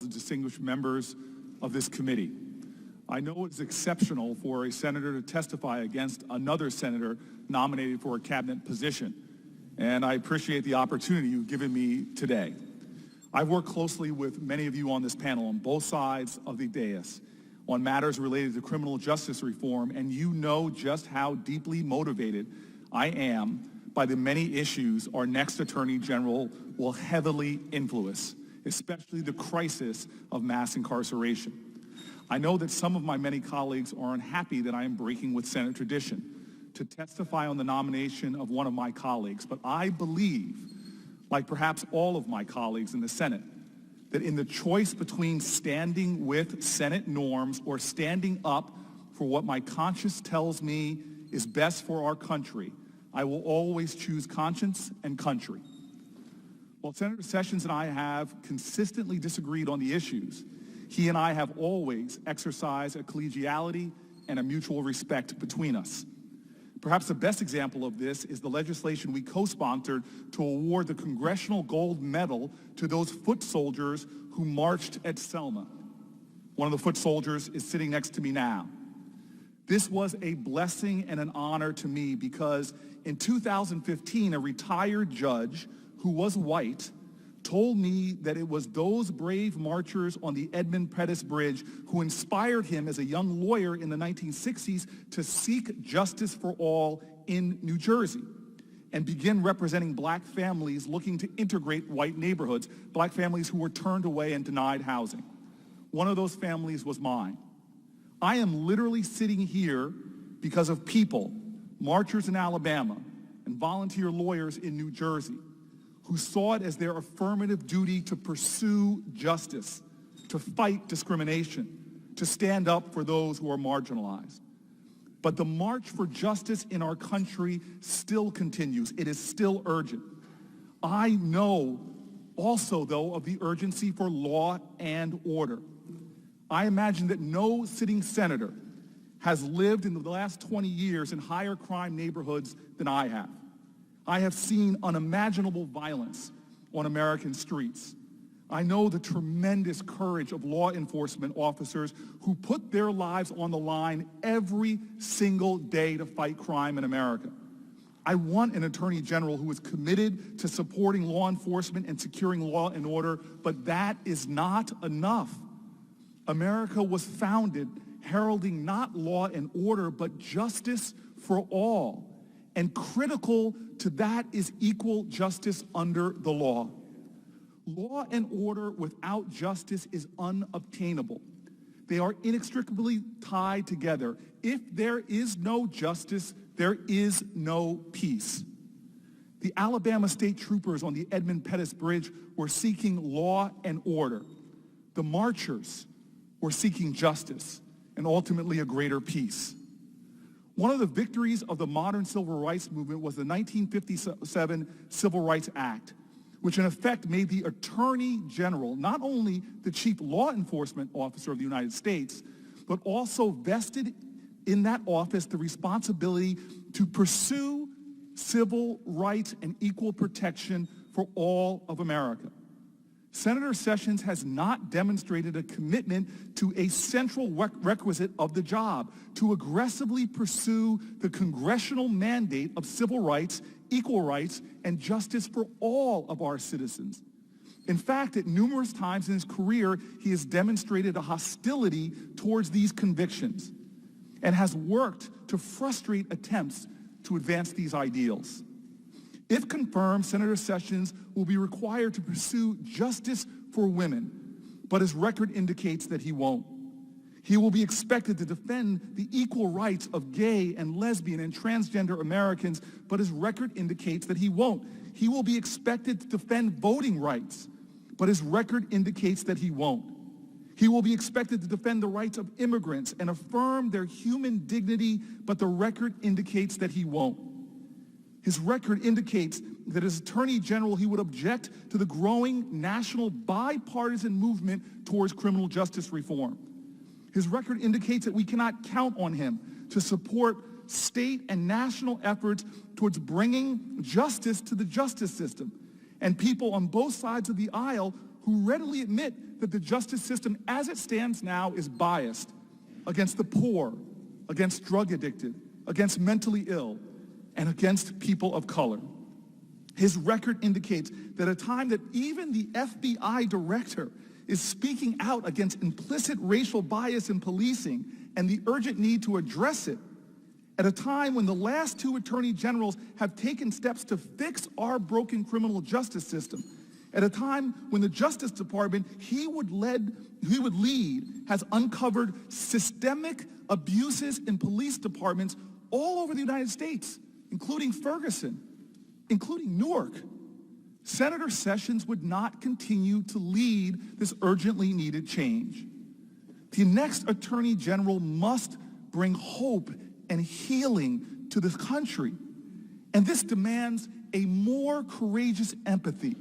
and distinguished members of this committee. I know it's exceptional for a senator to testify against another senator nominated for a cabinet position, and I appreciate the opportunity you've given me today. I've worked closely with many of you on this panel on both sides of the dais on matters related to criminal justice reform, and you know just how deeply motivated I am by the many issues our next Attorney General will heavily influence, especially the crisis of mass incarceration. I know that some of my many colleagues are unhappy that I am breaking with Senate tradition to testify on the nomination of one of my colleagues, but I believe, like perhaps all of my colleagues in the Senate, that in the choice between standing with Senate norms or standing up for what my conscience tells me is best for our country, I will always choose conscience and country. While Senator Sessions and I have consistently disagreed on the issues, he and I have always exercised a collegiality and a mutual respect between us. Perhaps the best example of this is the legislation we co-sponsored to award the Congressional Gold Medal to those foot soldiers who marched at Selma. One of the foot soldiers is sitting next to me now. This was a blessing and an honor to me because in 2015, a retired judge who was white told me that it was those brave marchers on the Edmund Pettus Bridge who inspired him as a young lawyer in the 1960s to seek justice for all in New Jersey and begin representing black families looking to integrate white neighborhoods, black families who were turned away and denied housing. One of those families was mine. I am literally sitting here because of people, marchers in Alabama and volunteer lawyers in New Jersey, who saw it as their affirmative duty to pursue justice, to fight discrimination, to stand up for those who are marginalized. But the march for justice in our country still continues. It is still urgent. I know also, though, of the urgency for law and order. I imagine that no sitting senator has lived in the last 20 years in higher crime neighborhoods than I have. I have seen unimaginable violence on American streets. I know the tremendous courage of law enforcement officers who put their lives on the line every single day to fight crime in America. I want an Attorney General who is committed to supporting law enforcement and securing law and order, but that is not enough. America was founded heralding not law and order, but justice for all. And critical to that is equal justice under the law. Law and order without justice is unobtainable. They are inextricably tied together. If there is no justice, there is no peace. The Alabama state troopers on the Edmund Pettus Bridge were seeking law and order. The marchers were seeking justice and ultimately a greater peace. One of the victories of the modern civil rights movement was the 1957 Civil Rights Act, which in effect made the Attorney General not only the chief law enforcement officer of the United States, but also vested in that office the responsibility to pursue civil rights and equal protection for all of America. Senator Sessions has not demonstrated a commitment to a central requisite of the job, to aggressively pursue the congressional mandate of civil rights, equal rights, and justice for all of our citizens. In fact, at numerous times in his career, he has demonstrated a hostility towards these convictions and has worked to frustrate attempts to advance these ideals. If confirmed, Senator Sessions will be required to pursue justice for women, but his record indicates that he won't. He will be expected to defend the equal rights of gay and lesbian and transgender Americans, but his record indicates that he won't. He will be expected to defend voting rights, but his record indicates that he won't. He will be expected to defend the rights of immigrants and affirm their human dignity, but the record indicates that he won't. His record indicates that as Attorney General, he would object to the growing national bipartisan movement towards criminal justice reform. His record indicates that we cannot count on him to support state and national efforts towards bringing justice to the justice system. And people on both sides of the aisle who readily admit that the justice system as it stands now is biased against the poor, against drug addicted, against mentally ill, and against people of color. His record indicates that at a time that even the FBI director is speaking out against implicit racial bias in policing and the urgent need to address it, at a time when the last two attorney generals have taken steps to fix our broken criminal justice system, at a time when the Justice Department he would lead has uncovered systemic abuses in police departments all over the United States, including Ferguson, including Newark, Senator Sessions would not continue to lead this urgently needed change. The next Attorney General must bring hope and healing to this country. And this demands a more courageous empathy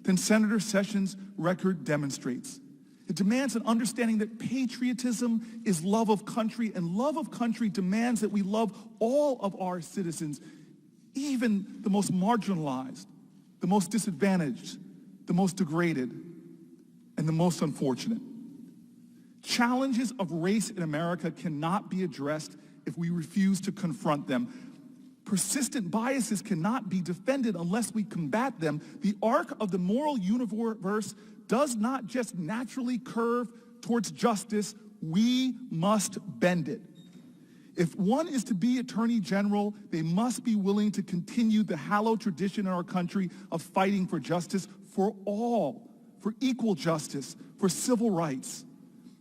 than Senator Sessions' record demonstrates. It demands an understanding that patriotism is love of country, and love of country demands that we love all of our citizens, even the most marginalized, the most disadvantaged, the most degraded, and the most unfortunate. Challenges of race in America cannot be addressed if we refuse to confront them. Persistent biases cannot be defended unless we combat them. The arc of the moral universe does not just naturally curve towards justice, we must bend it. If one is to be Attorney General, they must be willing to continue the hallowed tradition in our country of fighting for justice for all, for equal justice, for civil rights.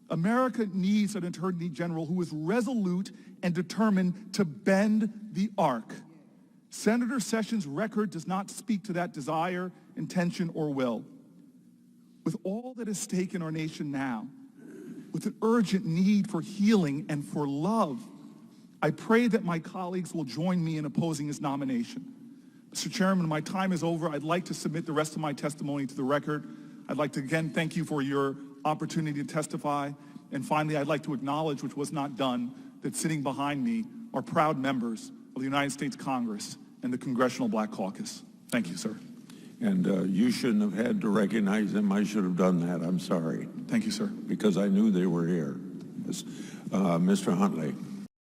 America needs an Attorney General who is resolute and determined to bend the arc. Senator Sessions' record does not speak to that desire, intention, or will. With all that is at stake in our nation now, with an urgent need for healing and for love, I pray that my colleagues will join me in opposing his nomination. Mr. Chairman, my time is over. I'd like to submit the rest of my testimony to the record. I'd like to again thank you for your opportunity to testify. And finally, I'd like to acknowledge, which was not done, that sitting behind me are proud members of the United States Congress and the Congressional Black Caucus. Thank you, sir. And you shouldn't have had to recognize them. I should have done that. I'm sorry. Thank you, sir. Because I knew they were here. Mr. Huntley.